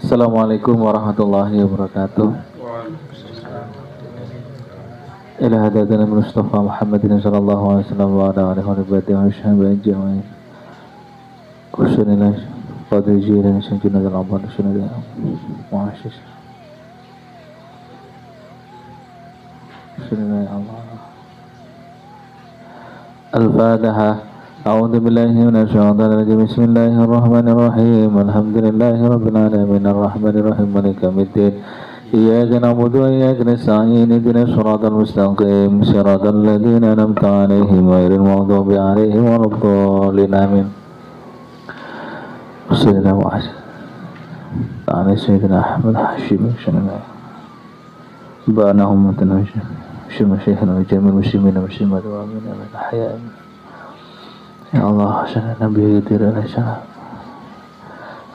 Assalamualaikum warahmatullahi wabarakatuh. Ila hadatsana Mustafa Muhammadin sallallahu alaihi wasallam wa ala alihi wa sahbihi ajma'in. Kusunillah qadri jiran sanjuna dan Allah sunna muasyis. Sunna Allah. Al-Fatihah. أعوذ بالله من الشيطان الرجيم بسم الله الرحمن الرحيم الحمد لله رب العالمين الرحمن الرحيم مالك يوم الدين إياك نعبد وإياك نستعين اهدنا الصراط المستقيم صراط الذين أنعمت عليهم غير المغضوب عليهم ولا الضالين آمين صلى الله على سيدنا أحمد حشيم بأنهم متنوجه شيخنا وجميع المسلمين والمسلمات وآمين آمين أحياء Ya Allah, sana Nabi Hidir alaihissalam.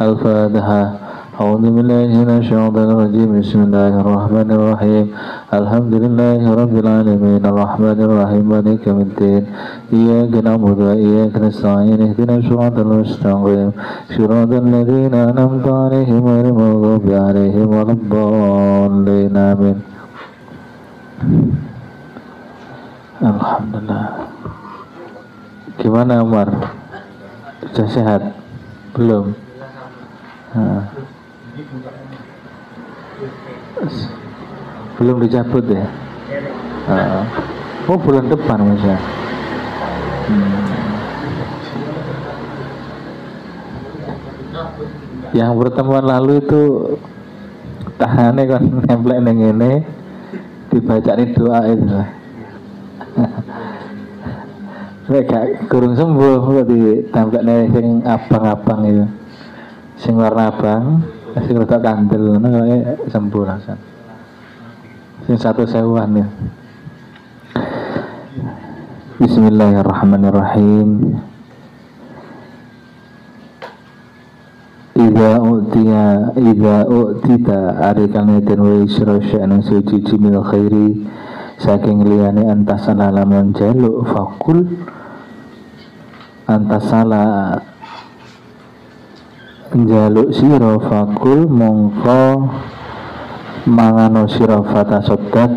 Al-Fatihah. A'udzu billahi minasyaitonir rajim. Bismillahirrahmanirrahim. Alhamdulillahi rabbil alamin. Arrahmanir rahim. Maliki yaumiddin. Iyyaka na'budu wa iyyaka nasta'in. Ihdinas siratal mustaqim. Siratal ladzina an'amta 'alaihim ghairil maghdubi 'alaihim waladdallin. Amin. Alhamdulillah. Gimana Umar? Sudah sehat? Belum? Belum dicabut ya? Oh bulan depan Mas ya? Yang pertemuan lalu itu tahannya kan nemplek neng ini dibacain doa itu lah. Mereka kurang sembuh kok ditampaknya sing abang-abang itu, sing warna abang, sing rada kandel, kayak sembuh langsung. Sing 1.000-an ya. Bismillahirrahmanirrahim. Idza u'tita arikalnatin wa isra sya'nan suci min khairi saking liyane antasala lamun jaluk fakul antasala jaluk sira fakul mongko mangano sira fata sodat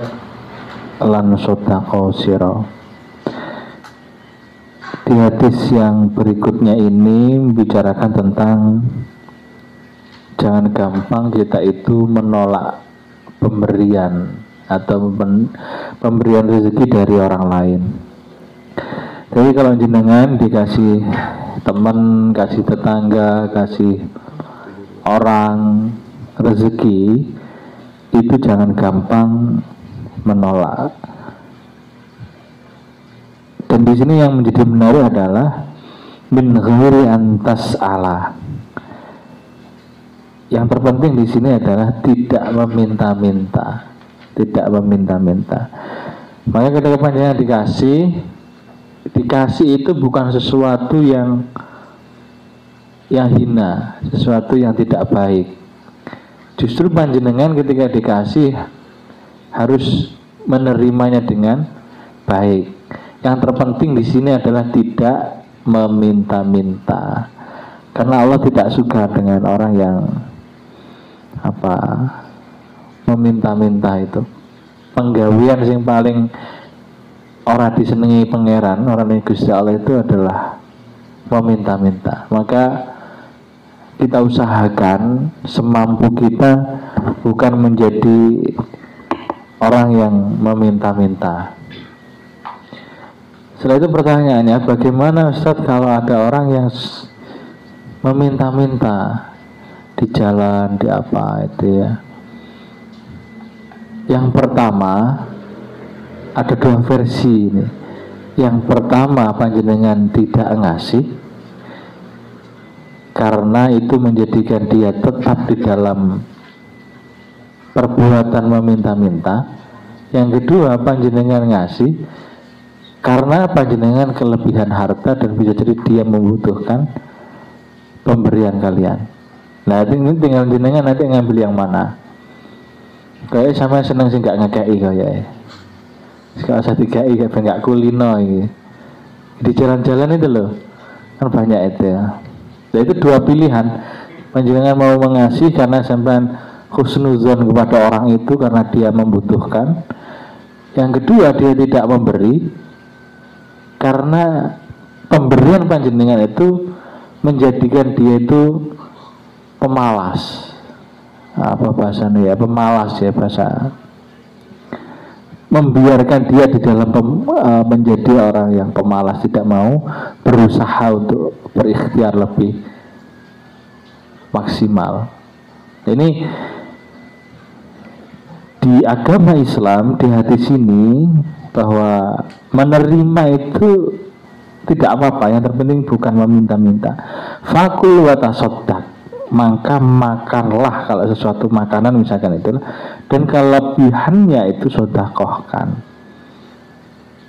lan sodako sira. Di hadis yang berikutnya ini membicarakan tentang jangan gampang kita itu menolak pemberian atau pemberian rezeki dari orang lain. Jadi kalau jenengan dikasih teman, kasih tetangga, kasih orang rezeki, itu jangan gampang menolak. Dan di sini yang menjadi menarik adalah min ghairi antas ala. Yang terpenting di sini adalah tidak meminta-minta. Tidak meminta-minta. Makanya ketika panjenengan dikasih itu bukan sesuatu yang hina, sesuatu yang tidak baik. Justru panjenengan ketika dikasih harus menerimanya dengan baik. Yang terpenting di sini adalah tidak meminta-minta. Karena Allah tidak suka dengan orang yang meminta-minta itu. Penggawean yang paling orang disenangi pangeran, orang yang Gusti Allah itu adalah meminta-minta. Maka kita usahakan semampu kita bukan menjadi orang yang meminta-minta. Setelah itu pertanyaannya, bagaimana Ustadz kalau ada orang yang meminta-minta di jalan, di apa itu ya? Yang pertama ada dua versi ini. Yang pertama panjenengan tidak ngasih karena itu menjadikan dia tetap di dalam perbuatan meminta-minta. Yang kedua panjenengan ngasih karena panjenengan kelebihan harta dan bisa jadi dia membutuhkan pemberian kalian. Nah ini tinggal jenengan nanti ngambil yang mana. Kayak sama seneng sih nggak ngekei kayak. Kalau saya dikai kayak nggak kulino ini. Di jalan-jalan itu loh kan banyak itu ya. Nah, itu dua pilihan. Panjenengan mau mengasihi karena sampean husnuzon kepada orang itu karena dia membutuhkan. Yang kedua, dia tidak memberi karena pemberian panjenengan itu menjadikan dia itu pemalas. Apa bahasanya ya, pemalas ya, bahasa membiarkan dia di dalam menjadi orang yang pemalas, tidak mau berusaha untuk berikhtiar lebih maksimal. Ini di agama Islam, di hadis ini, bahwa menerima itu tidak apa-apa, yang terpenting bukan meminta-minta. Fakul wa tasaddaq, maka makanlah kalau sesuatu makanan misalkan itu, dan kelebihannya itu sedekahkan.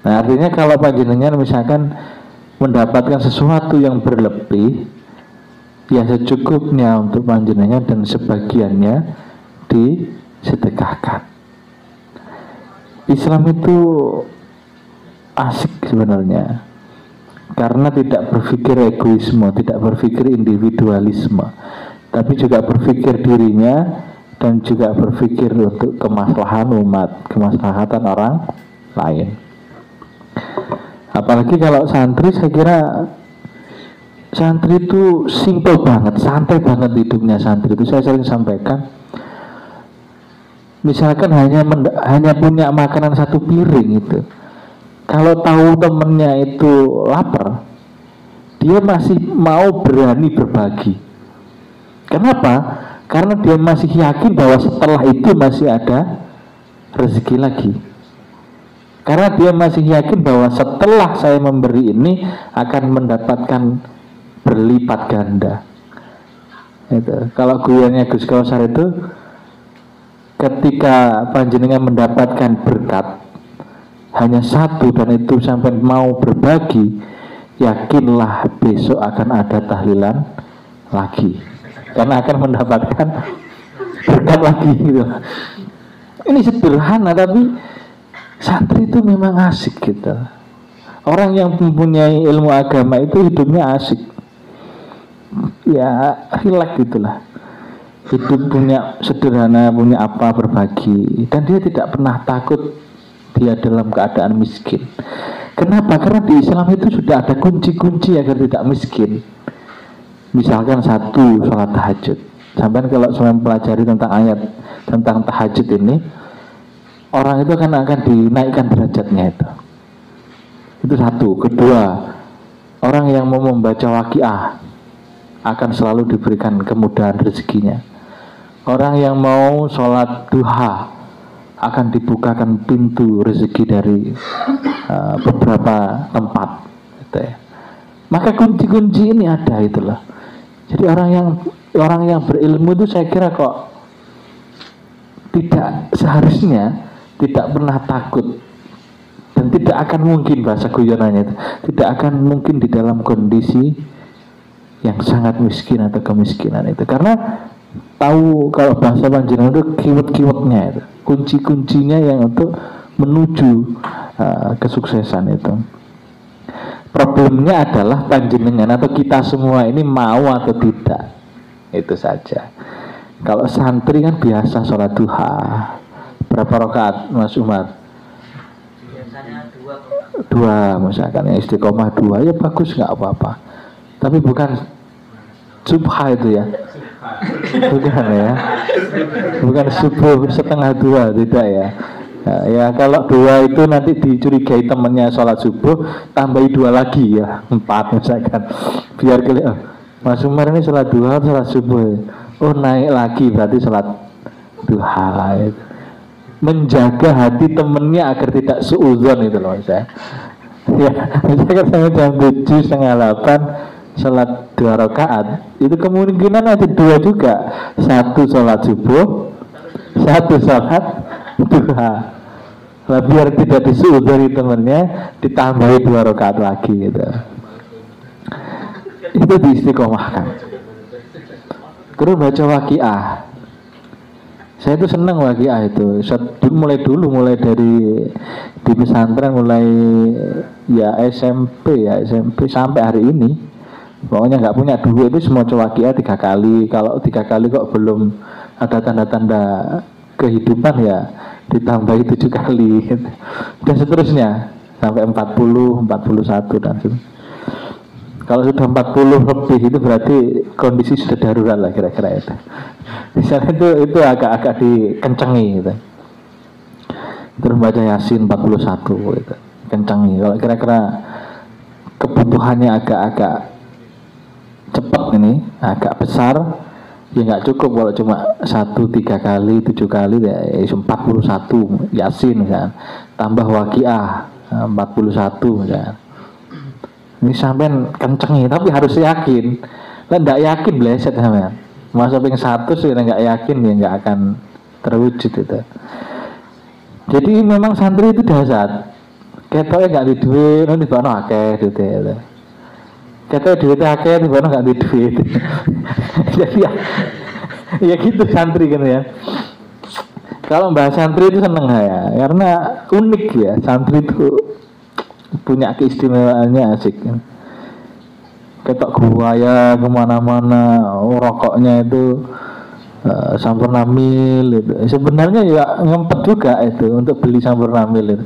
Nah, artinya kalau panjenengan misalkan mendapatkan sesuatu yang berlebih, ya secukupnya untuk panjenengan dan sebagiannya disedekahkan. Islam itu asik sebenarnya, karena tidak berpikir egoisme, tidak berpikir individualisme, tapi juga berpikir dirinya dan juga berpikir untuk kemaslahatan umat, kemaslahatan orang lain. Apalagi kalau santri, saya kira santri itu simple banget, santai banget hidupnya santri itu. Saya sering sampaikan, misalkan hanya punya makanan satu piring itu, kalau tahu temennya itu lapar, dia masih mau berani berbagi. Kenapa? Karena dia masih yakin bahwa setelah itu masih ada rezeki lagi. Karena dia masih yakin bahwa setelah saya memberi ini akan mendapatkan berlipat ganda. Itu. Kalau guyonnya Gus Kausar itu, ketika panjenengan mendapatkan berkat hanya satu dan itu sampai mau berbagi, yakinlah besok akan ada tahlilan lagi, karena akan mendapatkan berkat lagi gitu. Ini sederhana tapi santri itu memang asik gitu. Orang yang mempunyai ilmu agama itu hidupnya asik, ya rileks gitulah. Hidup punya sederhana, punya apa berbagi, dan dia tidak pernah takut dia dalam keadaan miskin. Kenapa? Karena di Islam itu sudah ada kunci-kunci agar tidak miskin. Misalkan satu, sholat tahajud. Sampai kalau saya mempelajari tentang ayat tentang tahajud ini, orang itu akan dinaikkan derajatnya itu. Itu satu. Kedua, orang yang mau membaca waqiah akan selalu diberikan kemudahan rezekinya. Orang yang mau sholat duha akan dibukakan pintu rezeki dari beberapa tempat gitu ya. Maka kunci-kunci ini ada itulah. Jadi orang yang berilmu itu saya kira kok tidak seharusnya tidak pernah takut, dan tidak akan mungkin, bahasa guyonannya itu, tidak akan mungkin di dalam kondisi yang sangat miskin atau kemiskinan itu, karena tahu kalau bahasa panjenengan itu kiwet-kiwetnya itu, kunci-kuncinya yang untuk menuju kesuksesan itu. Problemnya adalah panjenengan atau kita semua ini mau atau tidak, itu saja. Kalau santri kan biasa sholat duha, berapa rakaat Mas Umar? Biasanya dua misalkan, yang istiqomah dua, ya bagus, nggak apa-apa. Tapi bukan subha itu ya, bukan ya, bukan subuh setengah dua, tidak ya. Ya kalau dua itu nanti dicurigai temennya sholat subuh, tambahi dua lagi ya, 4 misalkan, biar kelihatan Mas Umar ini sholat duha, sholat subuh, oh naik lagi berarti sholat duha. Menjaga hati temennya agar tidak suudzon itu loh saya. Ya, misalkan saya jam 7:30 sholat 2 rakaat, itu kemungkinan nanti 2 juga, 1 sholat subuh, 1 sholat duha. Lah biar tidak disuudari temennya, ditambahi 2 rakaat lagi gitu. Itu diistiqomahkan. Terus baca waqiah. Saya itu senang waqiah itu. Mulai dari di pesantren, mulai ya SMP sampai hari ini Pokoknya nggak punya duit itu semua waqiah 3 kali. Kalau 3 kali kok belum ada tanda-tanda kehidupan ya ditambahi 7 kali gitu. Dan seterusnya sampai 40, 41 dan sebagainya. Kalau sudah 40 lebih itu berarti kondisi sudah darurat lah kira-kira itu. Misalnya itu agak-agak dikencengi gitu. Terus baca Yasin 41 gitu. Kencengi. Kalau kira-kira kebutuhannya agak-agak cepat ini, agak besar, ya nggak cukup kalau cuma 1 3 kali 7 kali ya 41 Yasin kan, tambah waqiah 41 kan. Ini sampean kencengi tapi harus yakin. Lah nggak yakin bleset sampean. Masa ping 100 sih nggak yakin ya nggak akan terwujud itu. Jadi memang santri itu dasar. Ketoknya nggak di duit, nanti bano akeh gitu ya. Ketoknya duitnya akeh, nanti bano nggak di duit. Jadi ya gitu santri kan ya. Kalau bahas santri itu seneng ya, karena unik ya. Santri itu punya keistimewaannya asik. Ketok buaya kemana-mana, rokoknya itu Sampurnamil itu. Sebenarnya ya ngempet juga itu untuk beli Sampurnamil itu.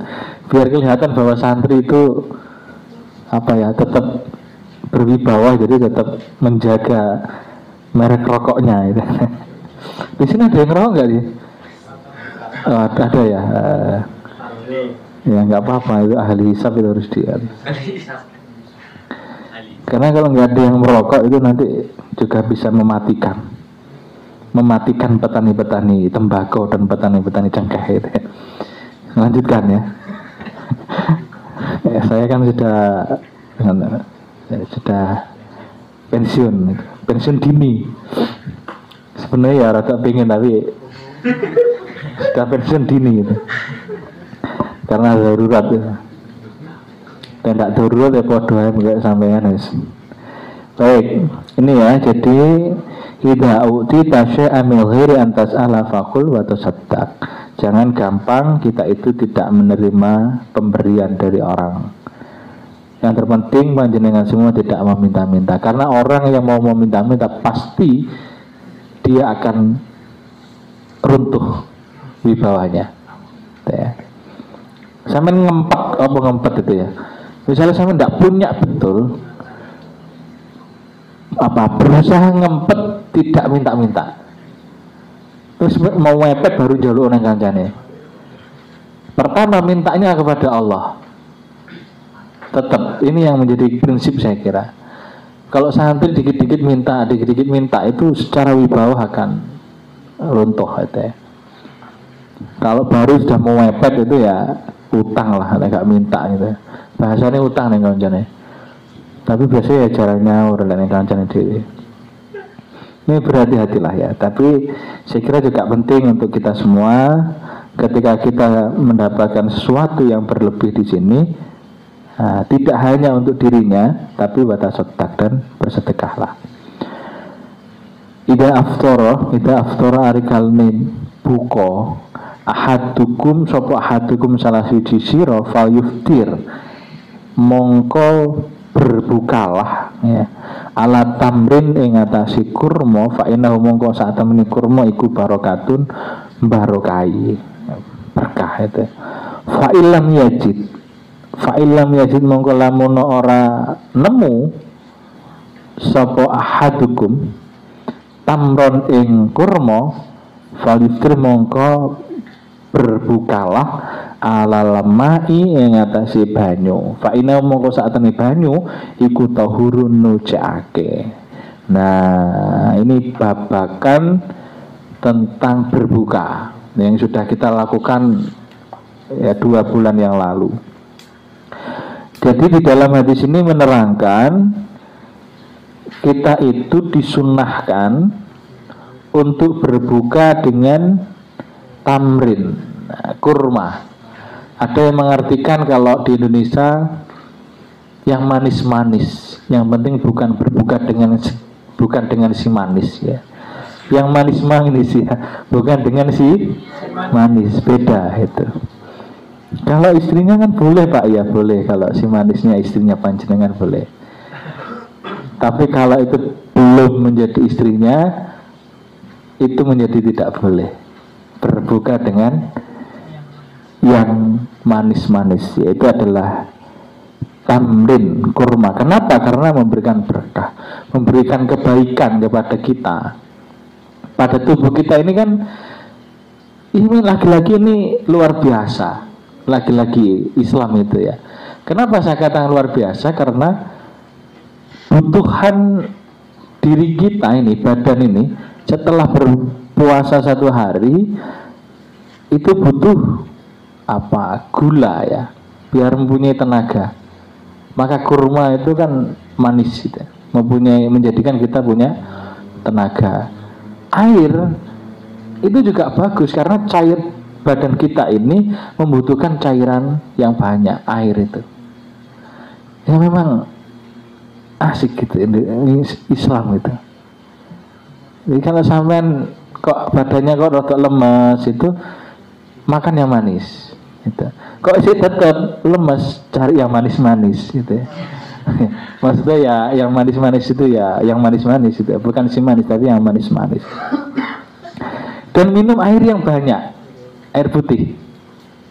Biar kelihatan bahwa santri itu apa ya, tetap berwibawa, jadi tetap menjaga merek rokoknya itu. Di sini ada yang ngerokok nggak sih? Oh, ada ya. Ya nggak apa-apa, itu ahli hisab itu harus dia. Karena kalau nggak ada yang merokok itu nanti juga bisa mematikan petani-petani tembakau dan petani-petani cengkeh itu. Lanjutkan ya. Ya, saya kan sudah pensiun dini. Sebenarnya ya rada pengen tapi sudah pensiun dini gitu. Karena darurat ya. Dan tidak darurat ya podo ae kayak sampean wis. Baik, ini ya, jadi idza utita syai'an min ghairi an tas'ala faqul wa tasaddaq. Jangan gampang kita itu tidak menerima pemberian dari orang. Yang terpenting panjenengan semua tidak meminta-minta, karena orang yang mau meminta-minta pasti dia akan runtuh wibawanya. Ya. Sampai ngempet itu ya. Misalnya sampai tidak punya betul, berusaha ngempet tidak minta-minta, terus mau mepet baru jaluk nang kancane. Pertama mintanya kepada Allah. Tetap ini yang menjadi prinsip saya kira. Kalau santri dikit-dikit minta itu secara wibawa akan runtuh itu ya. Kalau baru sudah mau mepet itu ya utang lah, agak minta gitu. Bahasanya utang nih kancane. Tapi biasanya ya caranya udah lain kancane dewe. Ini berhati-hatilah ya. Tapi saya kira juga penting untuk kita semua ketika kita mendapatkan sesuatu yang berlebih di sini, tidak hanya untuk dirinya, tapi watasaddaq dan bersedekahlah. Ida aftara arikalmin buko ahadukum sopo ahadukum salah siji sira fal yuftir mongko berbukalah ya ala tamrin ing atase kurma fa innahu mongko sak temene kurma iku barokatun barokai berkah itu. Fa illam yajid mongko lamun ora nemu sapa ahadukum tamron ing kurma faliftir mongko berbukalah ala lemai ing atase banyu. Fa ina mongko saatene banyu iku tahurun nujaake. Nah, ini babakan tentang berbuka yang sudah kita lakukan ya 2 bulan yang lalu. Jadi di dalam hadis ini menerangkan kita itu disunahkan untuk berbuka dengan tamrin, kurma. Ada yang mengartikan kalau di Indonesia yang manis-manis, yang penting bukan berbuka dengan si manis ya. Yang manis-manis ya, bukan dengan si manis, beda itu. Kalau istrinya kan boleh Pak ya, boleh. Kalau si manisnya istrinya panjenengan boleh. Tapi kalau itu belum menjadi istrinya, itu menjadi tidak boleh. Berbuka dengan yang manis-manis, yaitu adalah tamrin, kurma. Kenapa? Karena memberikan berkah, memberikan kebaikan kepada kita. Pada tubuh kita ini kan, ini laki-laki ini luar biasa. Laki-laki Islam itu ya. Kenapa saya katakan luar biasa? Karena kebutuhan diri kita ini, badan ini, setelah berpuasa 1 hari itu butuh apa? Gula ya, biar mempunyai tenaga. Maka kurma itu kan manis gitu, menjadikan kita punya tenaga. Air itu juga bagus karena cair badan kita ini membutuhkan cairan yang banyak, air itu. Ya memang asik gitu ini Islam itu. Jadi kalau sampean kok badannya kok rada lemes itu, makan yang manis gitu. Kok sih tetap lemes, cari yang manis-manis gitu ya. Maksudnya ya yang manis-manis itu ya yang manis-manis itu, bukan si manis tapi yang manis-manis. Dan minum air yang banyak, air putih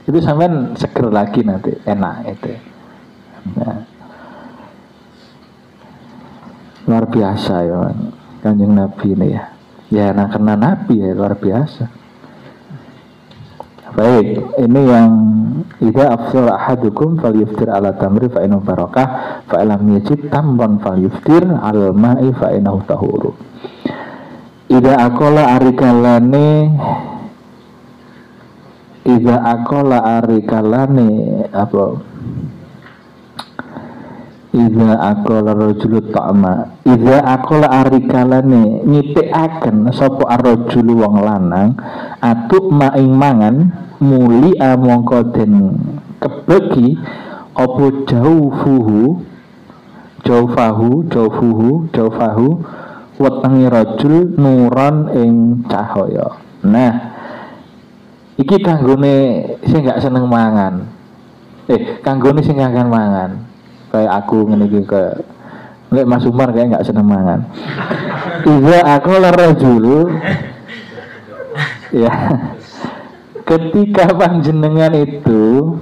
itu sampean seger lagi nanti, enak itu. Nah, luar biasa ya Kanjeng Nabi ini ya. Ya nah karena Nabi ya luar biasa. Baik, ini yang idza afsara ahadukum falyuftir ala tamri fa innahu barakah fa lam yajid tamran falyuftir al ma'i fa innahu tahuru. Idza aqala arikalane apa? Idza aqala rajulu ta'ma. Idza aqala arikalane nyithikaken sapa ar-rajulu wong lanang atuk maing mangan muli mongko den kebegi apa jaufahu wetenge rajul nuron ing cahaya. Nah, iki kanggone sing gak seneng mangan. Kanggone sing kangen mangan. Kayak aku ngene iki ke lek Mas Umar kayak gak seneng mangan. Iya aku rajul ya. Ketika panjenengan itu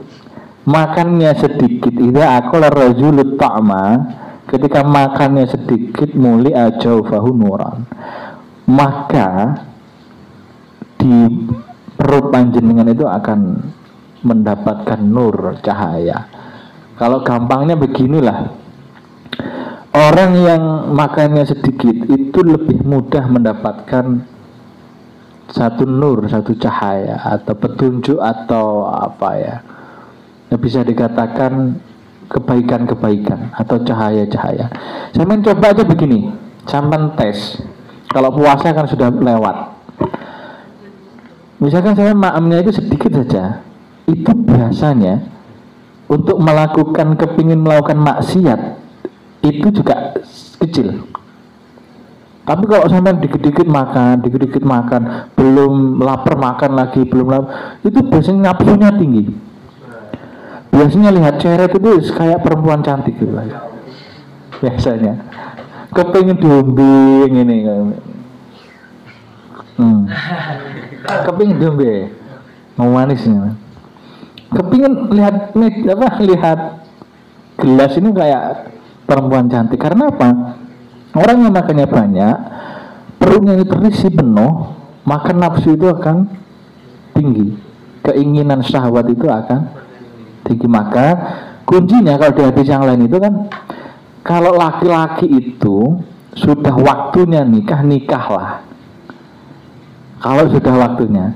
makannya sedikit, iya aku rajul ta'ma. Ketika makannya sedikit muli ajaufahu nuran, maka di perut panjenengan itu akan mendapatkan nur, cahaya. Kalau gampangnya beginilah, orang yang makannya sedikit itu lebih mudah mendapatkan satu nur, satu cahaya atau petunjuk atau apa ya, bisa dikatakan kebaikan-kebaikan atau cahaya-cahaya. Sampai coba aja begini, sampai tes. Kalau puasa kan sudah lewat. Misalkan saya maamnya itu sedikit saja, itu biasanya untuk kepingin melakukan maksiat itu juga kecil. Tapi kalau sampai dikit-dikit makan, belum lapar makan lagi, itu biasanya nafsunya tinggi. Biasanya lihat ceret itu kayak perempuan cantik gitu lah. Biasanya kepingin diombe ini kepingin diombe mau manisnya, kepingin lihat gelas ini kayak perempuan cantik. Karena apa? Orang yang makannya banyak, perutnya ini terisi penuh, maka nafsu itu akan tinggi, keinginan syahwat itu akan tinggi. Maka kuncinya kalau di hadis yang lain itu kan, kalau laki-laki itu sudah waktunya nikahlah. Kalau sudah waktunya,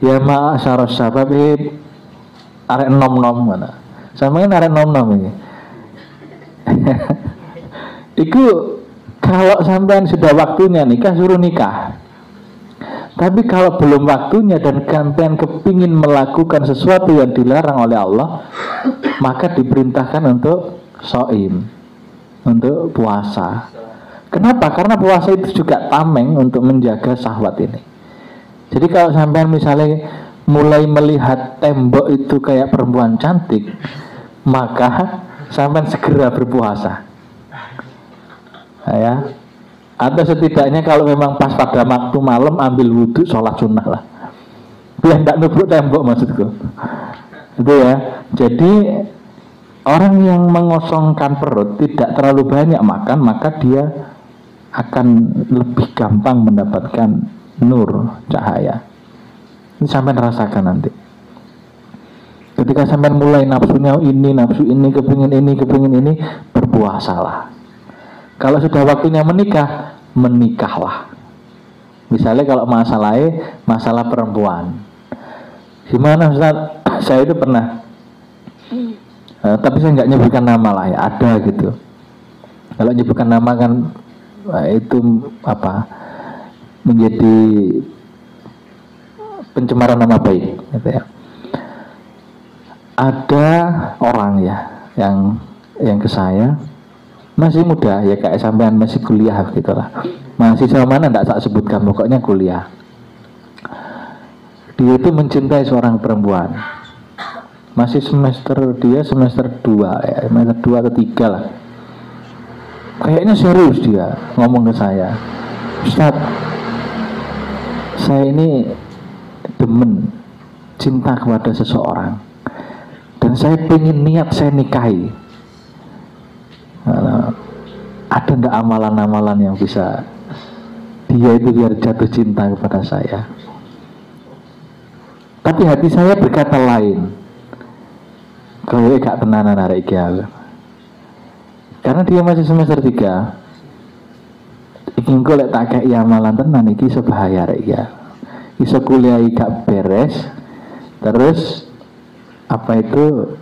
ya ma'asyaras sabab arek nom-nom mana. Sama ini arek nom-nom ini. Itu kalau sampean sudah waktunya nikah, suruh nikah. Tapi kalau belum waktunya dan sampean kepingin melakukan sesuatu yang dilarang oleh Allah, maka diperintahkan untuk shaim, untuk puasa. Kenapa? Karena puasa itu juga tameng untuk menjaga syahwat ini. Jadi kalau sampean misalnya mulai melihat tembok itu kayak perempuan cantik, maka sampean segera berpuasa. ya. Atau setidaknya kalau memang pas pada waktu malam ambil wudhu sholat sunnah lah, biar tidak nubruk tembok maksudku. Itu ya. Jadi orang yang mengosongkan perut tidak terlalu banyak makan, maka dia akan lebih gampang mendapatkan nur, cahaya. Ini sampai rasakan nanti. Ketika sampai mulai nafsunya ini, nafsu ini, kepingin ini, berpuasalah. Kalau sudah waktunya menikah, menikahlah. Misalnya kalau masalah perempuan, gimana Ustaz? Saya itu pernah, tapi saya nggak nyebutkan nama lah ya, ada gitu. Kalau nyebutkan nama kan itu apa? Menjadi pencemaran nama baik, gitu ya. Ada orang ya yang ke saya masih muda ya, kayak sampean masih kuliah gitulah. Mahasiswa mana enggak tak sebutkan, pokoknya kuliah. Dia itu mencintai seorang perempuan. Masih dia semester 2 ya, semester 2 atau 3 lah. Kayaknya serius dia ngomong ke saya, Ustaz, saya ini demen cinta kepada seseorang dan saya pengen niat saya nikahi. Ada ndak amalan-amalan yang bisa dia itu biar jatuh cinta kepada saya? Tapi hati saya berkata lain. Kalau gak tenanan arek iki, karena dia masih semester 3. Iki engko lek tak kei amalan tenan iki iso bahaya arek iki. Iso kuliah gak beres, terus apa itu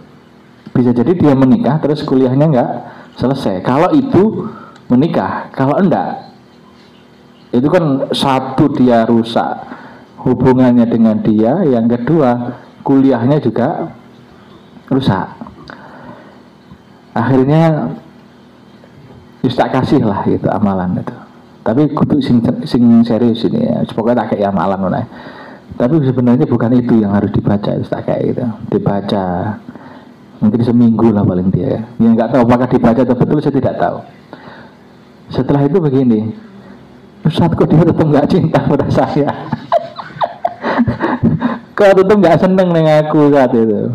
bisa jadi dia menikah terus kuliahnya enggak selesai. Kalau itu menikah, kalau enggak, itu kan satu dia rusak hubungannya dengan dia, yang kedua kuliahnya juga rusak. Akhirnya tak kasih lah gitu amalan itu. Tapi kudu sing serius ini ya. Pokoknya tak kayak amalan mana. Tapi sebenarnya bukan itu yang harus dibaca, tak kayak gitu. Dibaca mungkin seminggu lah paling dia. Yang nggak tahu apakah dibaca atau betul, saya tidak tahu. Setelah itu begini, Ustaz, kok dia tetap nggak cinta pada saya? Kok tetap nggak seneng dengan aku saat itu?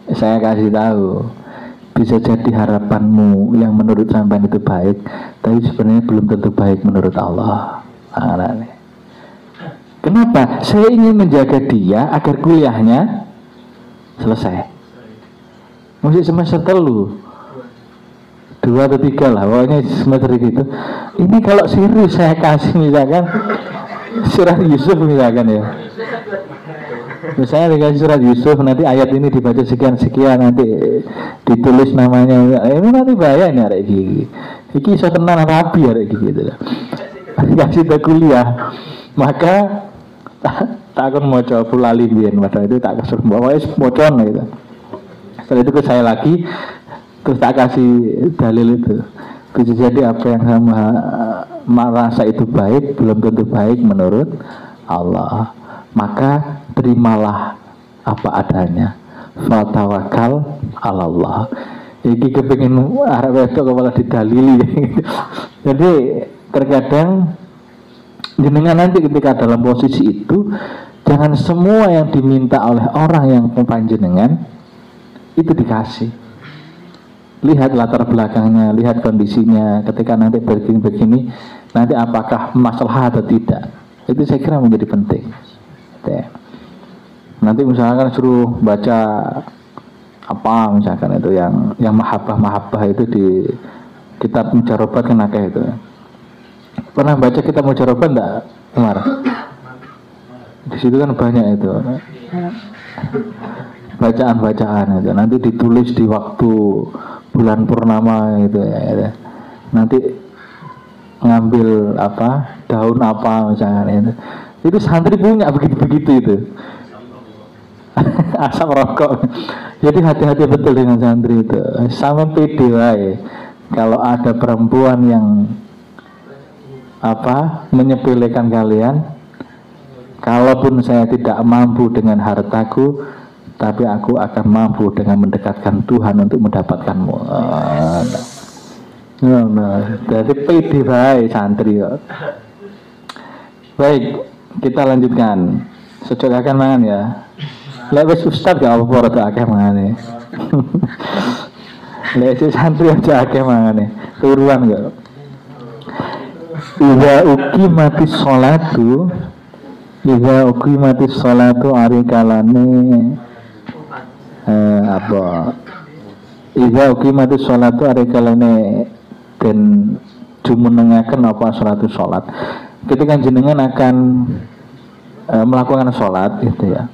Saya kasih tahu, bisa jadi harapanmu yang menurut sampean itu baik, tapi sebenarnya belum tentu baik menurut Allah. Kenapa? Saya ingin menjaga dia agar kuliahnya selesai. Masih semester 2 atau 3 lah, pokoknya semester gitu. Ini kalau serius saya kasih misalkan surat Yusuf misalkan ya. Misalnya dikasih surat Yusuf, nanti ayat ini dibaca sekian-sekian, nanti ditulis namanya, ini nanti bahaya nih arek iki. Iki iso tenan rapi arek iki gitu. Kasih ke kuliah. Maka tak akan mau coba lali biyen, padahal itu tak kesuruh bawa mocon gitu. Setelah itu ke saya lagi, terus tak kasih dalil itu. Bisa jadi apa yang sama merasa itu baik belum tentu baik menurut Allah. Maka terimalah apa adanya. Fatawakal Allah. Iki kepengin arep wedok kepala didalili. Jadi terkadang jenengan nanti ketika dalam posisi itu, jangan semua yang diminta oleh orang yang panjenengan itu dikasih. Lihat latar belakangnya, lihat kondisinya. Ketika nanti begini, nanti apakah masalah atau tidak? Itu saya kira menjadi penting. Nanti misalkan suruh baca apa misalkan itu yang mahabbah itu di kitab Mujarobat kan akeh itu. Pernah baca kitab Mujarobat enggak, Umar? Di situ kan banyak itu bacaan-bacaan itu. Nanti ditulis di waktu bulan purnama gitu ya. Nanti ngambil apa daun apa misalkan itu. Itu santri punya begitu-begitu itu. Asap rokok. Jadi hati-hati betul dengan santri itu. Sama pede wae. Kalau ada perempuan yang menyepelekan kalian, kalaupun saya tidak mampu dengan hartaku, tapi aku akan mampu dengan mendekatkan Tuhan untuk mendapatkanmu. Nah, jadi pede bae santri kok. Baik, kita lanjutkan. Sejak akan mangan ya. Lek wis ustaz gak apa-apa rada akeh mangane. Lek si santri aja akeh mangane. Turuan kok. Mati sholatu mati sholatu ari kalane apa mati sholatu ari kalane dan jumenengaken apa sholatu sholat ketika jenengan akan melakukan sholat gitu ya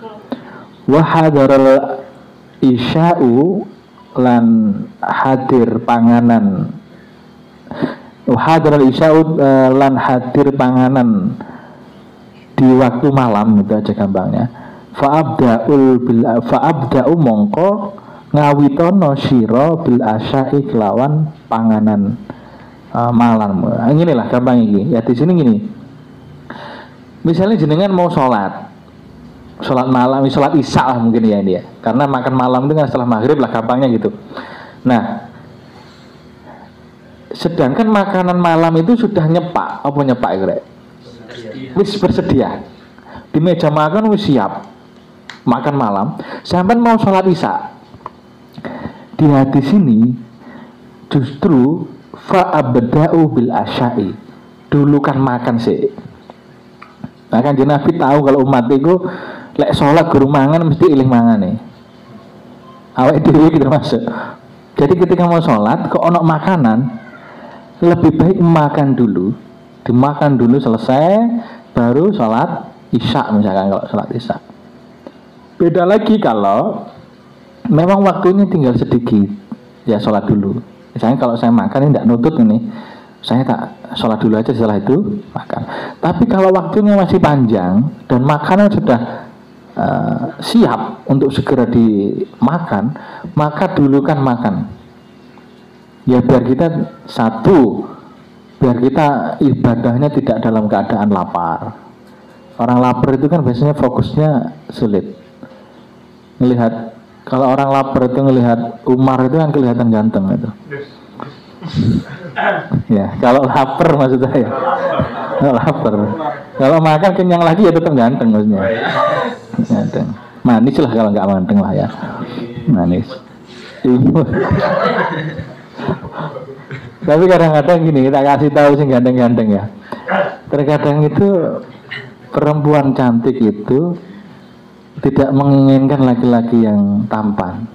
wa hadaral isya'u lan hadir panganan hadiral isya'u lan hadir panganan di waktu malam itu aja gampangnya fa'abda'u mongko ngawitono sira bil asya'i kelawan panganan malam. Inilah gampang ini. Ya di sini gini. Misalnya jenengan mau sholat malam, sholat isya lah mungkin ya ini ya. Karena makan malam itu kan setelah maghrib lah gampangnya gitu. Nah, sedangkan makanan malam itu sudah nyepak, apa nyepak kira? Wis bersedia. Di meja makan wis siap makan malam. Sampai mau sholat isya. Di hadis ini justru fa'abda'u bil asya'i. Dulu kan makan sih. Nah kan Nabi tahu kalau umat itu lek sholat guru mangan mesti iling mangan nih. Awake dhewe iki termasuk. Jadi ketika mau sholat kok ono makanan, lebih baik makan dulu, dimakan dulu selesai, baru sholat isya misalkan kalau sholat isya. Beda lagi kalau memang waktunya tinggal sedikit, ya sholat dulu. Misalnya kalau saya makan ini tidak nutut ini, saya tak sholat dulu aja setelah itu makan. Tapi kalau waktunya masih panjang dan makanan sudah siap untuk segera dimakan, maka dulu kan makan. Ya biar kita biar kita ibadahnya tidak dalam keadaan lapar. Orang lapar itu kan biasanya fokusnya sulit. Melihat kalau orang lapar itu ngelihat Umar itu kan kelihatan ganteng itu. Ya, kalau lapar maksud saya. Kalau lapar. Kalau makan kenyang lagi ya tetap ganteng maksudnya. Ganteng. Manis lah kalau nggak ganteng lah ya. Manis. Tapi kadang-kadang gini kita kasih tahu sih ganteng-ganteng ya. Terkadang itu perempuan cantik itu tidak menginginkan laki-laki yang tampan.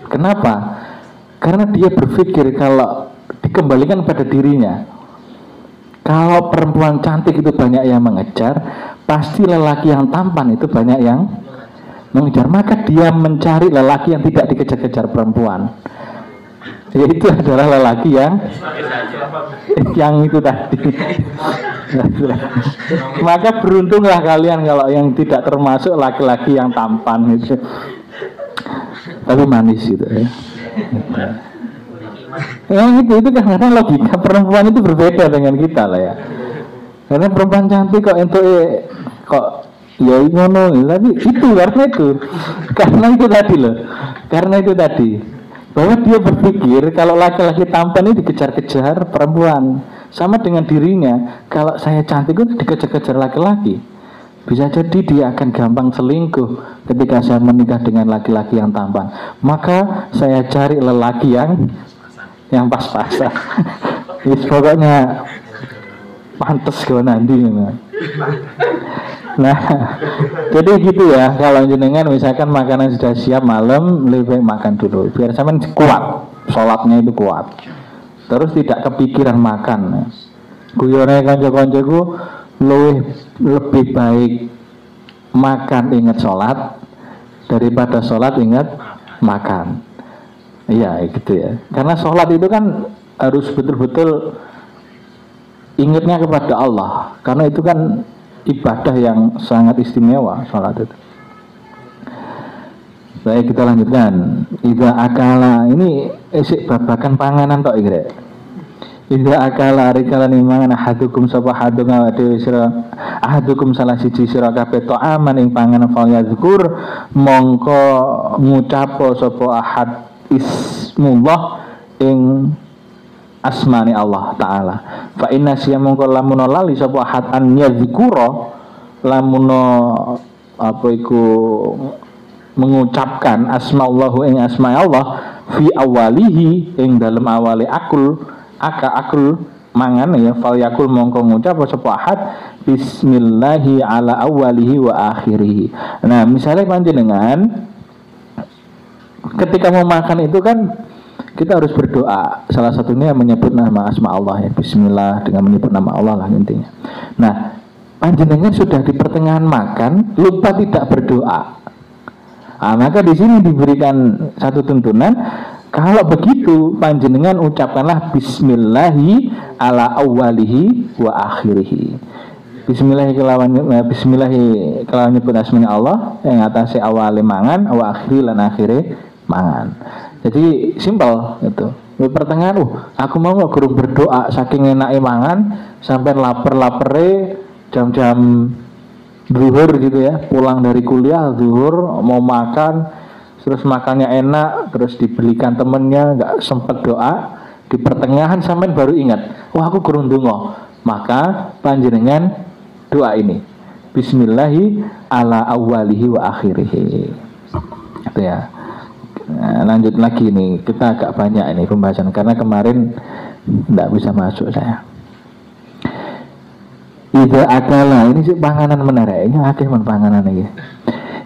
Kenapa? Karena dia berpikir kalau dikembalikan pada dirinya. Kalau perempuan cantik itu banyak yang mengejar, pasti lelaki yang tampan itu banyak yang mengejar. Maka dia mencari lelaki yang tidak dikejar-kejar perempuan. Yaitu adalah lelaki yang itu tadi. Maka beruntunglah kalian kalau yang tidak termasuk laki-laki yang tampan itu. Tapi manis gitu ya. Yang itu kadang-kadang logika perempuan itu berbeda dengan kita lah ya. Karena perempuan cantik kok ya ngono, tapi itu karena itu tadi loh. Karena itu tadi bahwa dia berpikir kalau laki-laki tampan ini dikejar-kejar perempuan, sama dengan dirinya. Kalau saya cantik itu dikejar-kejar laki-laki, bisa jadi dia akan gampang selingkuh ketika saya menikah dengan laki-laki yang tampan. Maka saya cari lelaki yang pas-pasan. Pokoknya pantes gue nanti. Nah, jadi gitu ya. Kalau jenengan misalkan makanan sudah siap malam, lebih baik makan dulu. Biar sampean kuat, sholatnya itu kuat. Terus tidak kepikiran makan. Guyone kanca-kancaku lebih baik makan ingat sholat daripada sholat ingat makan. Iya gitu ya. Karena sholat itu kan harus betul-betul ingatnya kepada Allah. Karena itu kan ibadah yang sangat istimewa sholat itu. Baik, kita lanjutkan. Idza akala, ini isik babakan panganan tok iki. Idza akala rikalan mangan ahadukum sapa hadung awake sira ahadukum salah siji sira kabeh ta'aman ing panganan fal yazkur mongko ngucapo sapa ahad ismullah ing asmani Allah Ta'ala. Fa inna siya mongko lamun lali sapa ahad an yadzkura lamun apa iku mengucapkan asmaullahu ing asma Allah fi awalihi ing dalam awali akul mangan ya fal yakul mongko ngucap sapa ahad bismillahi ala awalihi wa akhirih. Nah misalnya panjenengan ketika mau makan itu kan kita harus berdoa, salah satunya menyebut nama asma Allah ya, bismillah, dengan menyebut nama Allah lah intinya. Nah panjenengan sudah di pertengahan makan lupa tidak berdoa. Nah, maka di sini diberikan satu tuntunan, kalau begitu panjenengan ucapkanlah bismillahi ala awalihi wa akhirihi. Bismillahi kelawan nyebut asmanya Allah yang atasnya awali mangan wa akhiri lan akhire mangan. Jadi simpel gitu. Di pertengahan aku mau nggak gurung berdoa saking enake mangan sampai lapar-lapere jam-jam zuhur gitu ya, pulang dari kuliah zuhur mau makan, terus makannya enak, terus dibelikan temennya, nggak sempet doa, di pertengahan sampai baru ingat, aku kurang dongo, maka panjenengan doa ini, bismillahi ala awalihi wa akhirihi, itu ya. Nah, lanjut lagi nih, kita agak banyak ini pembahasan karena kemarin nggak bisa masuk saya. Ida akala ini sih panganan menarik, ini akeh men panganan iki.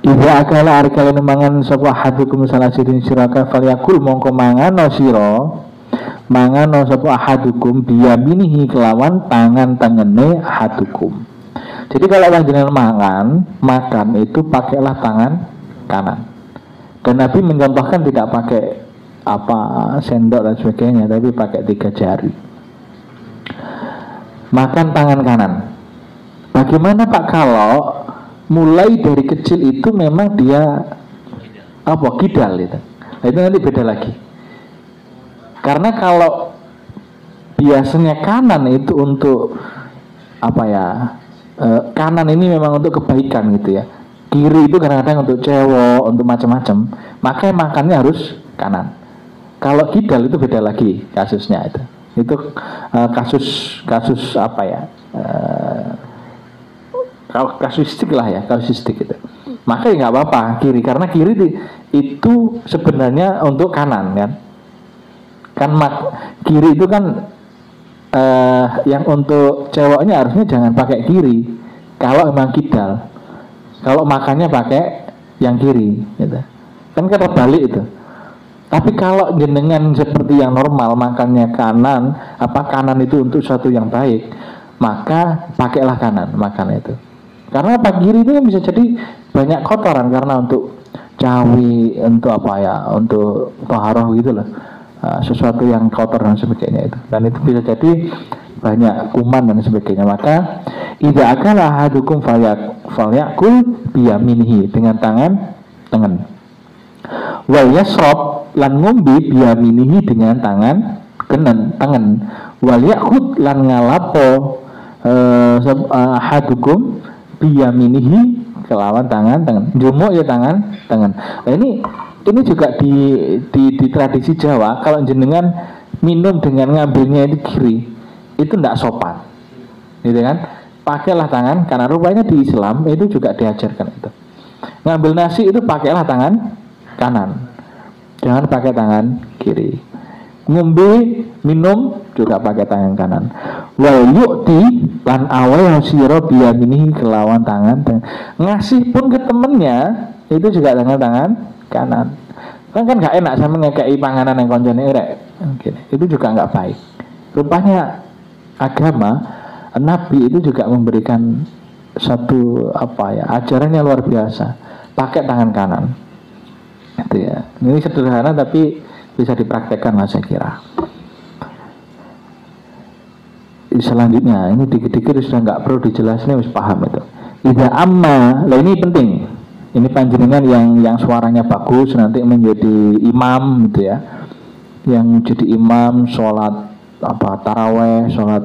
Ida akala ari kalian mangan sapa hadukum salah sidin siraka falyakul mongko mangano sira mangano sapa hadukum biyaminihi kelawan tangan tengene hadukum. Jadi kalau panjenengan makan itu pakailah tangan kanan. Dan Nabi mencontohkan tidak pakai apa sendok dan sebagainya, tapi pakai 3 jari. Makan tangan kanan. Bagaimana Pak kalau mulai dari kecil itu memang dia kidal itu. Nah, itu nanti beda lagi. Karena kalau biasanya kanan itu untuk kanan ini memang untuk kebaikan gitu ya. Kiri itu kadang-kadang untuk cewek, untuk macam-macam. Makanya makannya harus kanan. Kalau kidal itu beda lagi kasusnya itu. Itu kasus apa ya? Kasuistik lah ya, kasuistik itu. Makanya nggak apa-apa kiri, karena kiri itu sebenarnya untuk kanan kan. Kiri itu kan yang untuk ceweknya harusnya jangan pakai kiri. Kalau emang kidal, kalau makannya pakai yang kiri, gitu. Kan terbalik itu. Tapi kalau jenengan seperti yang normal makannya kanan, kanan itu untuk sesuatu yang baik, maka pakailah kanan makan itu. Karena kiri itu kan bisa jadi banyak kotoran karena untuk cawi, untuk untuk toharoh gitu loh. Sesuatu yang kotor dan sebagainya itu. Dan itu bisa jadi banyak kuman dan sebagainya. Maka idza akala ahadukum falyakul biyaminihi dengan tangan. Wal yasrob lan ngombe biyaminihi dengan tangan tangan. Wal yakhud lan ngalapo ahadukum biyaminihi kelawan tangan. Jumuk ya tangan. Nah, ini juga di tradisi Jawa, kalau jenengan minum dengan ngambilnya itu kiri, itu tidak sopan, gitu kan? Pakailah tangan, karena rupanya di Islam itu juga diajarkan itu. Ngambil nasi itu pakailah tangan kanan, jangan pakai tangan kiri. Ngombe minum juga pakai tangan kanan. Wal yu'ti lan awal sira biyaminihi kelawan tangan. Ngasih pun ke temennya itu juga dengan tangan kanan. Kan gak enak sama ngekei panganan yang koncone rek. Itu juga nggak baik. Rupanya agama Nabi itu juga memberikan satu ajaran yang luar biasa. Pakai tangan kanan. Itu ya. Ini sederhana tapi bisa dipraktekkan lah saya kira. Selanjutnya ini dikit-dikit sudah nggak perlu dijelasin, harus paham itu. Idza amma, lah ini penting. Ini panjenengan yang suaranya bagus nanti menjadi imam gitu ya. Yang jadi imam sholat taraweh, sholat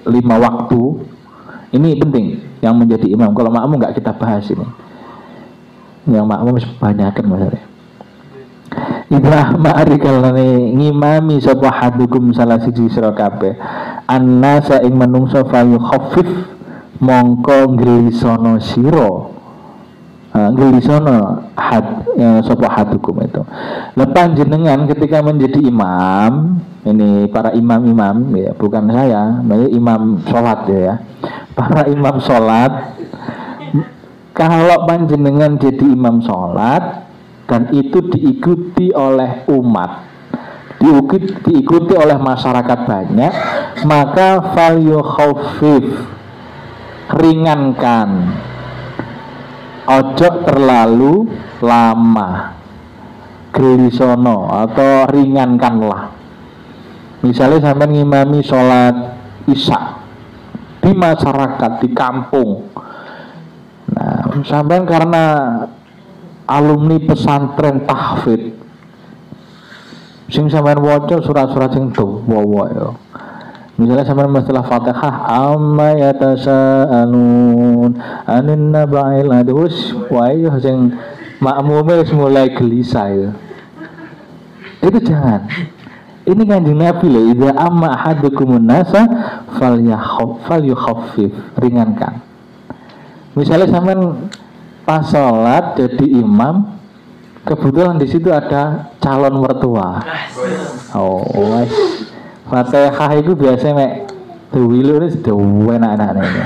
5 waktu. Ini penting yang menjadi imam. Kalau makmum nggak kita bahas ini. Yang makmum banyak kan masalahnya. Idza ma'ari kalane ngimami sapa hadukum salah siji sira kabeh annasa ing manungsa fayu khaffif mongko ngglisono sira ngglisono sapa hadukum itu. Lepas jenengan ketika menjadi imam, ini para imam-imam ya, bukan saya, imam sholat ya. Para imam sholat, kalau panjenengan jadi imam sholat dan itu diikuti oleh umat, diikuti oleh masyarakat banyak, maka fal yukhaffif, ringankan, ojo terlalu lama, gelisono atau ringankanlah. Misalnya sampai ngimami sholat isya di masyarakat, di kampung. Nah, sampai karena alumni pesantren tahfidz sing sampean waca surat-surat sing dawa ya. Misalnya sampean masalah Fatihah amma yatasaalun anin naba'il adus wae sing makmume wis mulai gelisah ya. Itu jangan. Ini Kanjeng Nabi loh, idza amma ahadukumun nasa falyukhaffif, ringankan. Misalnya sampean pas sholat jadi imam, kebetulan di situ ada calon mertua. Oh, Fatihah itu biasanya mek dewilu wis enak-enak ini.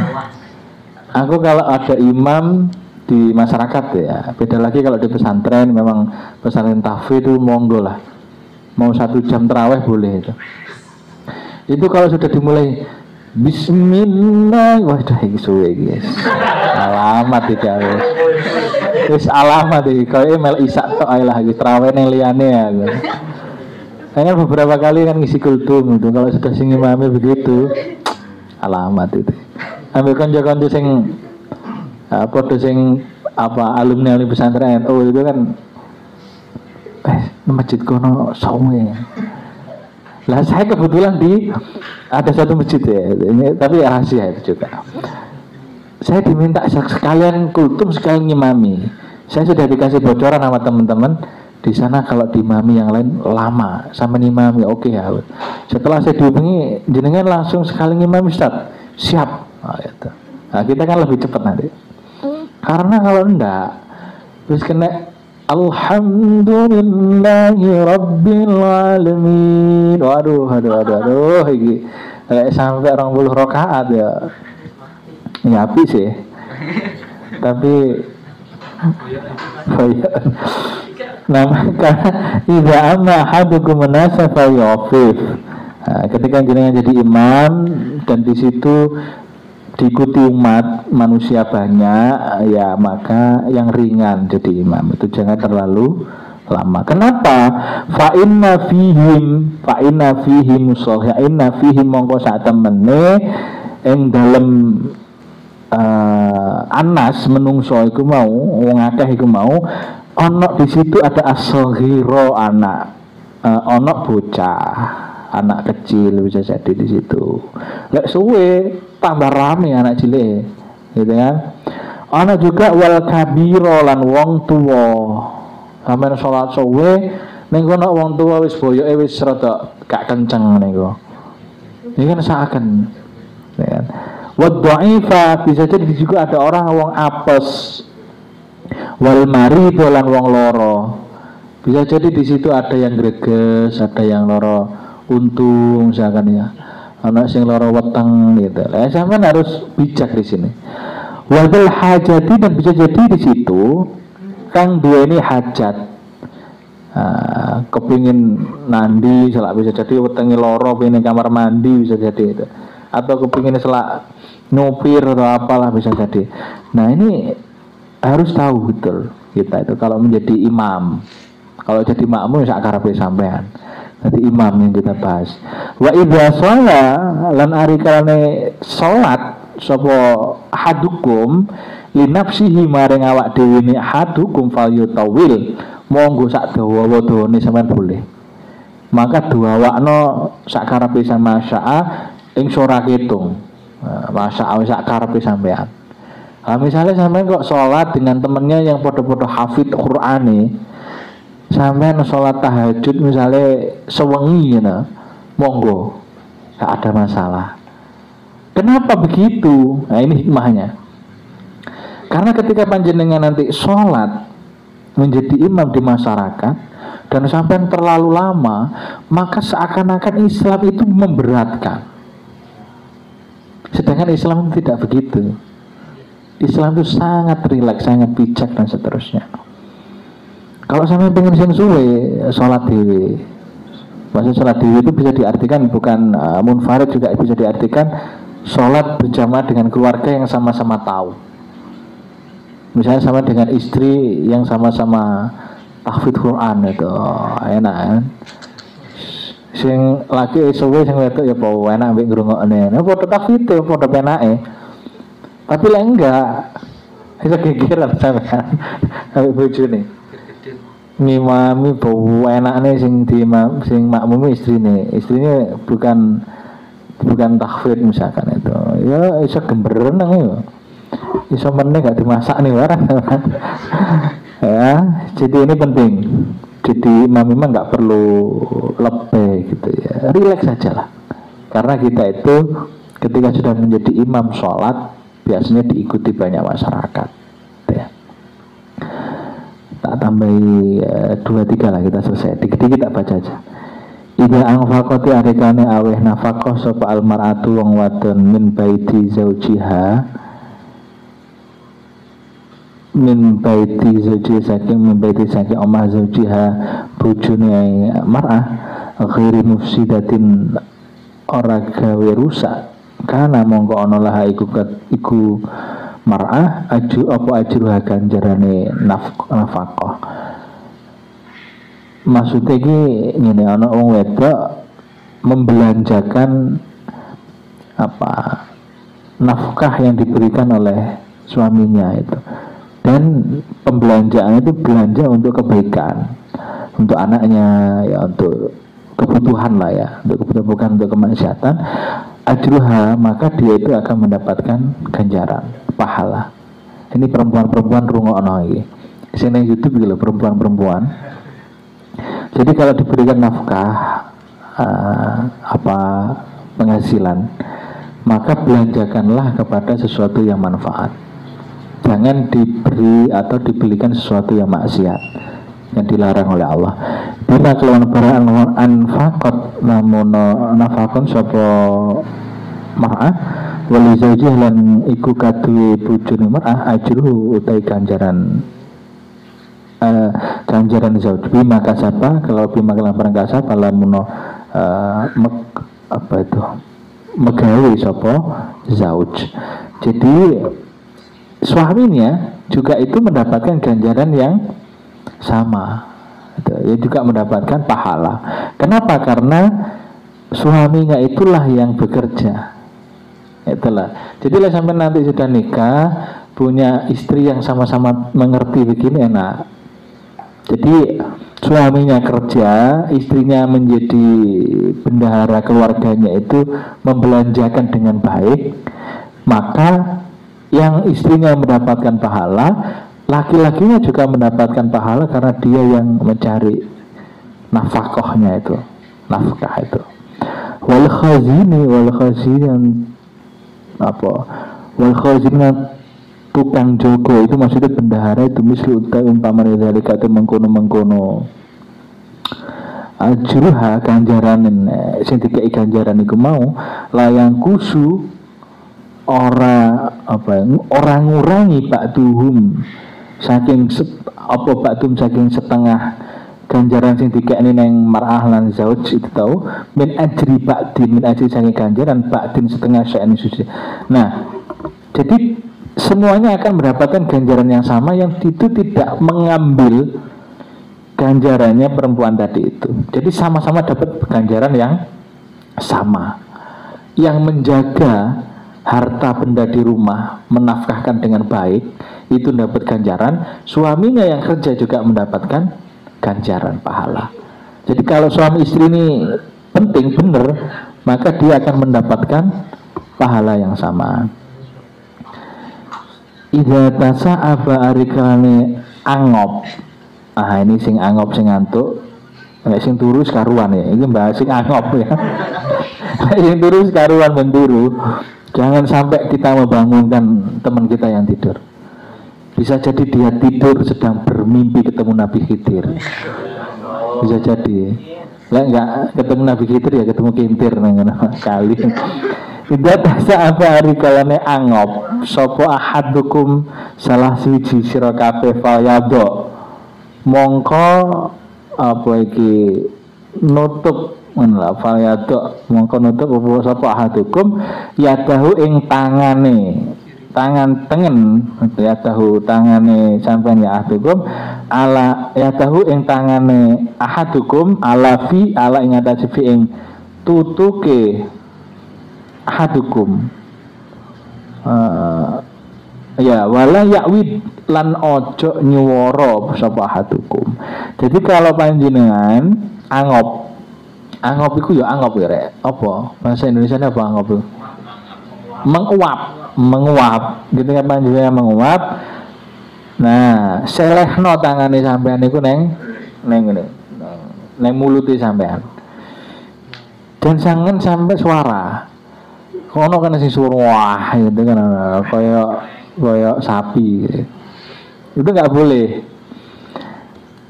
Aku kalau ada imam di masyarakat ya, beda lagi kalau di pesantren, memang pesantren tahfidz itu monggo lah. Mau 1 jam terawih boleh itu. Itu kalau sudah dimulai Bismillah, wah dah iki suwe guys. Alamat iki guys. Wis alamat iki koyo mel isak tok ae lah iki terawih ning liyane ya. Saya beberapa kali kan ngisi kultum itu, kalau sudah sing imame begitu alamat itu. Ambil kanca-kanca sing padha sing alumni pesantren itu kan masjid kono sawe. Lah saya kebetulan ada satu masjid ya, ini tapi rahasia itu juga. Saya diminta sekalian kultum sekalian ngimami. Saya sudah dikasih bocoran sama teman-teman di sana kalau diimami yang lain lama sama ngimami oke ya. Setelah saya dihubungi jenengan langsung sekali ngimami Ustaz. Siap. Gitu. Nah, kita kan lebih cepat nanti. Karena kalau enggak terus kena Alhamdulillahi Rabbil Alamin. Waduh ini sampai 20 rakaat ya. Ya api sih. Tapi nah maka idza amma hadukum nasa fayyafif. Ketika jenengan jadi imam dan di situ diikuti umat manusia banyak, ya maka yang ringan jadi imam itu jangan terlalu lama. Kenapa? Fa inna fihim musolha inna fihim mongko sak temene ing dalem anas menungso iku mau wong akeh iku mau ana di situ ada as-saghira anak ana bocah anak kecil bisa jadi di situ. Lek suwe tambah rame anak cilik, gitu kan? Ana juga wal kabiro lan wong tuwa. Sampeyan salat suwe ning kono wong tuwa wis boyoke wis rada gak kenceng niku. Ini kan seakan, ya kan? Wa dha'ifa bisa jadi juga ada orang wong apes. Wal marid lan wong loro. Bisa jadi di situ ada yang greges, ada yang loro untung misalkan ya, anak sing lara weteng gitu. Sampean harus bijak di sini. Wadul hajati dan bisa jadi di situ kang duweni hajat. Kepingin nandi selak bisa jadi wetengi lara pengen kamar mandi bisa jadi itu. Atau kepingin selak nyopir atau apalah bisa jadi. Nah, ini harus tahu betul kita itu kalau menjadi imam. Kalau jadi makmum sak karepe sampean. Nanti imam yang kita bahas. Wa idza shalla lan ari kalane salat sapa hadukum li nafsihi maring awak dhewe ne hadukum falyutawil monggo sak dawa-dawane sampean boleh. Maka diwawakno sak karepe sama syaa ing sora ketung. Masya sak karepe sampean. Misalnya sampean kok salat dengan temennya yang padha-padha hafid Qur'ane. Sampai sholat tahajud misalnya sewengi gitu, monggo, gak ada masalah. Kenapa begitu? Nah ini hikmahnya. Karena ketika panjenengan nanti sholat menjadi imam di masyarakat dan sampai terlalu lama, maka seakan-akan Islam itu memberatkan. Sedangkan Islam tidak begitu. Islam itu sangat rileks, sangat bijak dan seterusnya. Kalau sampai pengen sing suwe sholat dewi, maksud sholat dewi itu bisa diartikan bukan munfarid, juga bisa diartikan sholat berjamaah dengan keluarga yang sama-sama tahu. Misalnya sama dengan istri yang sama-sama tahfidz Quran itu enak kan. Sing laki suwe sing wedok ya po enak mbek ngrungokne. Nah padha tahfidz ya padha penake. Tapi lek enggak iso gegeran sampean ambek bojone. Ngimami bau enakne sing makmumi istrine bukan tahfidz misalkan itu. Ya iso gemberen nang yo. Iso meneh gak dimasak nih barang. Ya, jadi ini penting. Jadi imam memang nggak perlu lebih gitu ya, rileks saja lah. Karena kita itu ketika sudah menjadi imam sholat biasanya diikuti banyak masyarakat. Ya. Tak tambahi 2-3 lah kita selesai. Dikit-dikit kita baca aja. Ida angfaqati arikane aweh nafaqah sapa almar'atu wong wadon min baiti zaujiha, min baiti saking omah zaujiha bojone mar'ah ghairi mufsidatin ora gawe rusak kana mongko ana lah iku mar'ah ajruha ganjarane nafaqah. Maksudnya iki ngene, ana wong wedok membelanjakan nafkah yang diberikan oleh suaminya itu. Dan pembelanjaan itu belanja untuk kebaikan, untuk anaknya, ya untuk kebutuhan lah ya, untuk kebutuhan, untuk kemaksiatan. Ajruha, maka dia itu akan mendapatkan ganjaran, pahala. Ini perempuan-perempuan rungokno iki. Sini YouTube gitu perempuan-perempuan. Jadi kalau diberikan nafkah penghasilan, maka belanjakanlah kepada sesuatu yang manfaat. Jangan diberi atau dibelikan sesuatu yang maksiat, yang dilarang oleh Allah. Bima kelawan barang anfaqat namun nafakon sapa mar'ah wali zaujih lan iku kaduwe bojone mar'ah ajruhu utai ganjaran zauj. Bima kasapa, kalau bima kelawan barang kasapa lamun megawe sapa zauj. Jadi suaminya juga itu mendapatkan ganjaran yang sama, ya juga mendapatkan pahala. Kenapa? Karena suaminya itulah yang bekerja. Itulah. Jadi lah sampai nanti sudah nikah, punya istri yang sama-sama mengerti begini enak. Jadi suaminya kerja, istrinya menjadi bendahara keluarganya itu membelanjakan dengan baik, maka yang istrinya mendapatkan pahala, laki-lakinya juga mendapatkan pahala karena dia yang mencari nafkahnya itu, nafkah itu. Wal khazin tukang jogo itu maksudnya bendahara itu mislu uta umpamane zalika itu mengkono ajruha ganjaran sing dikai ganjaran iku mau layang kusu orang ngurangi ba'duhum saking saking setengah ganjaran sing dikekne neng mar'ah lan zauj itu tahu min ajri saking ganjaran ba'din setengah syai'an suci. Nah, jadi semuanya akan mendapatkan ganjaran yang sama, yang itu tidak mengambil ganjarannya perempuan tadi itu. Jadi sama-sama dapat ganjaran yang sama. Yang menjaga harta benda di rumah, menafkahkan dengan baik, itu dapat ganjaran. Suaminya yang kerja juga mendapatkan ganjaran pahala. Jadi kalau suami istri ini penting benar, maka dia akan mendapatkan pahala yang sama. Idza tasa'aba arikane angop Ah ini sing angop sing ngantuk, sing turu karuan ya. Ini bahas sing angop ya. Sing turu karuan menduru. Jangan sampai kita membangunkan teman kita yang tidur. Bisa jadi dia tidur sedang bermimpi ketemu Nabi Khidir. Bisa jadi. Lah enggak ketemu Nabi Khidir ya ketemu kintir nang kali. Tidak tasa apa hari kalane angop. Sopo ahadukum salah siji sira kabeh fayado. Mongko apa iki nutup menla fayado mongko nutup apa sapa ahadukum yadahu ing tangan tengen yadahu tangane sampean ya ahadukum ala yadahu ing tangane ahadukum ala fi ala ing atase fi ing tutuke ahadukum ya wala yakwid lan ojo nyuwara sapa ahadukum. Jadi kalau panjenengan angop iku ya angop ya rek. Apa bahasa Indonesia apa angop itu? Menguap gitu kan panjenengan menguap. Nah selehno tangane sampean niku neng ngene neng mulute sampean dan sangen sampai suara kono kan sing suara gitu kan kayak sapi gitu. Itu nggak boleh.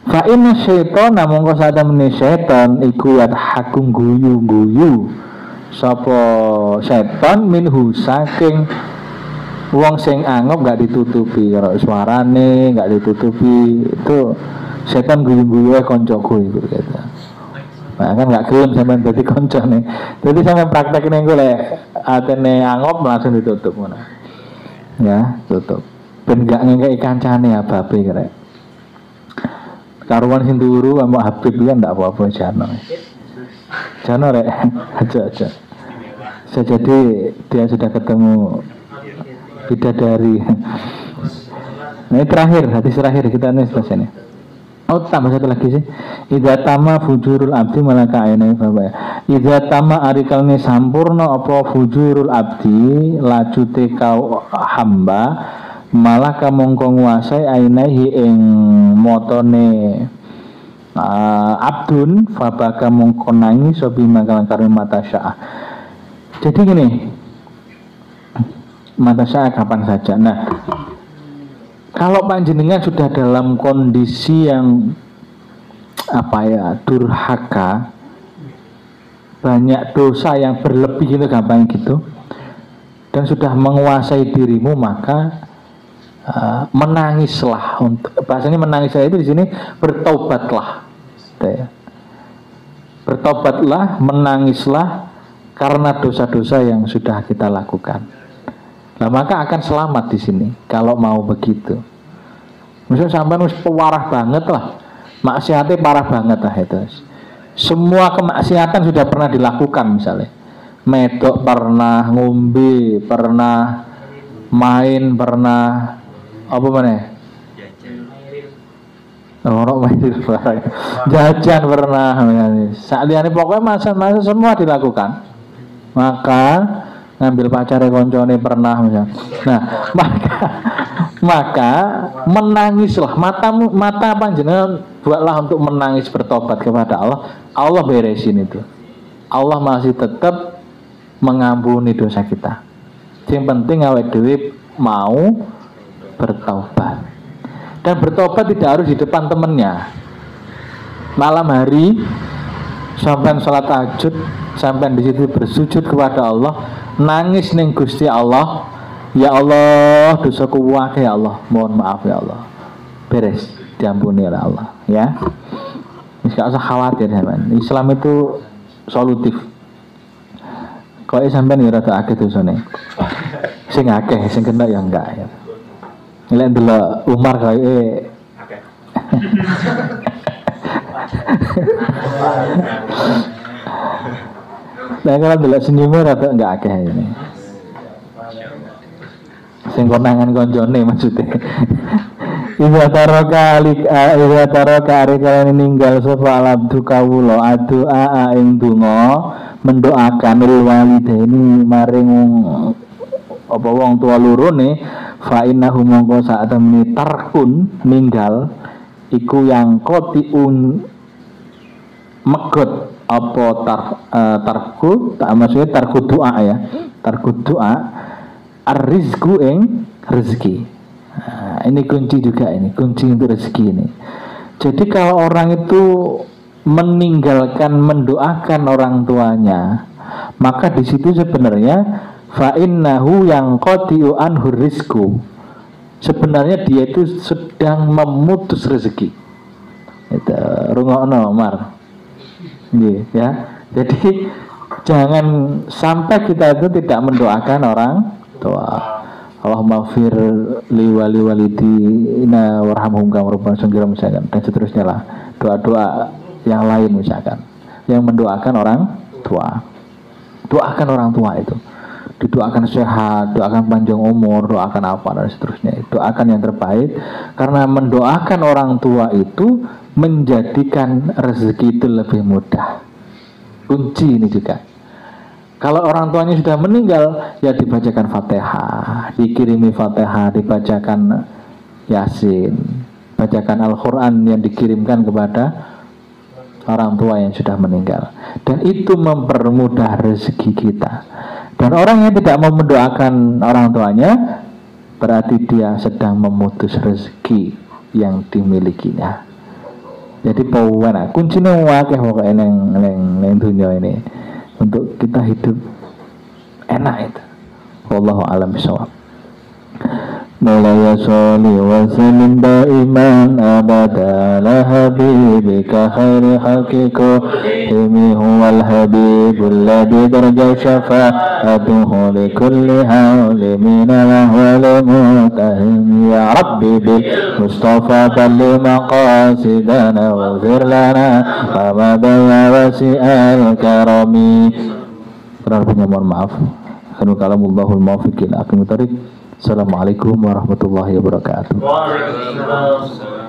Fa inna syaitan namun kau sadar menih syaitan iku hakung guyu sapa syaitan minhu saking wong sing angop gak ditutupi karo suarane gak ditutupi itu syaitan guyu koncoku itu gitu. Nah kan gak gelem sampean dadi koncone. Jadi sampean praktek ning golek atene angop langsung ditutup ngono. Ya, tutup. Ben gak ngekeki kancane ababe krek. Karuan sing turu ambek Habib kan ndak apa-apa jano. Jano rek, aja. Jadi dia sudah ketemu bidadari. Nah, ini terakhir, hadis terakhir kita nih setelah sini. Oh, tambah satu lagi sih. Idza tama fujurul abdi malaka aina fa. Idza tama arikalne sampurna apa fujurul abdi lajute kau hamba malaka mongko nguasai ainahi ing motone abdun fabaka mongko nangis sobi makalan karim mata syaa. Jadi gini, mata syaa kapan saja. Nah, kalau panjenengan sudah dalam kondisi yang durhaka, banyak dosa yang berlebih itu gampang gitu, dan sudah menguasai dirimu, maka menangislah. Untuk bahasanya menangislah itu di sini bertobatlah, bertobatlah, menangislah karena dosa-dosa yang sudah kita lakukan. Nah, maka akan selamat di sini kalau mau begitu. Misalnya sampai parah banget lah, maksiatnya parah banget lah itu. Semua kemaksiatan sudah pernah dilakukan, misalnya medok pernah, ngombe pernah, main pernah, apa mana? Jajan pernah, saat ini pokoknya masa-masa semua dilakukan. Maka ngambil pacarnya koncone pernah misalnya. Nah, maka menangislah, mata panjenengan buatlah untuk menangis bertobat kepada Allah. Allah beresin itu. Allah masih tetap mengampuni dosa kita. Yang penting awake dhewe mau bertobat. Dan bertobat tidak harus di depan temennya. Malam hari sampai sholat tahajud, sampai di situ bersujud kepada Allah, nangis ning Gusti Allah, ya Allah dosaku wakil ya Allah, mohon maaf ya Allah, beres, diampuni oleh Allah ya. Gak usah khawatir teman. Islam itu solutif. Kalau sampean ya rada akeh dosane, sing akeh sing kena ya enggak ya. Lek ndelok Umar kaya nah kalau ndelok senyumnya rada enggak akeh ini. Sing konangan koncone maksudnya. Iza taraka arikalane ninggal sapa abdu kawula adua ing donga mendoakan lil walidaini maring apa wong tua loro ne fa innahu mongko saat temni tarkun ninggal iku yang kotiun megot apa tarku tak maksudnya tarku doa ya, tarku doa ar-rizku ing rezeki. Nah, ini kunci juga, ini kunci untuk rezeki ini. Jadi kalau orang itu meninggalkan mendoakan orang tuanya, maka di situ sebenarnya fa innahu yang qati'u anhu rizku, sebenarnya dia itu sedang memutus rezeki. Itu rungokno Mar. Ya. Jadi jangan sampai kita itu tidak mendoakan orang tua. Allahumma fir li wali walidina warhamhum kama rabbana saghira misalkan, dan seterusnya lah. Doa-doa yang lain misalkan yang mendoakan orang tua. Doakan orang tua itu. Didoakan sehat, doakan panjang umur, doakan apa dan seterusnya. Doakan yang terbaik, karena mendoakan orang tua itu menjadikan rezeki itu lebih mudah. Kunci ini juga. Kalau orang tuanya sudah meninggal, ya dibacakan Fatihah, dikirimi Fatihah, dibacakan Yasin, bacakan Al-Quran yang dikirimkan kepada orang tua yang sudah meninggal. Dan itu mempermudah rezeki kita. Dan orang yang tidak mau mendoakan orang tuanya, berarti dia sedang memutus rezeki yang dimilikinya. Jadi pawana kuncinya wakeh pokoknya neng dunia ini untuk kita hidup enak itu. Wallahu a'lam bishawab. Mulaya sholli wa sallim daiman abada ala habibika khairi khalqiku himi huwal habibul ladhi darja syafa'atuhu li kulli hawli minal ahwali mutahim ya rabbi bil mustafa balli maqasidana wa zir lana ramadaya wasi'al karami. Kurang punya mohon maaf. Kanu kalamullahul muwaffiqin akim tarik. Assalamualaikum warahmatullahi wabarakatuh. Waalaikumsalam.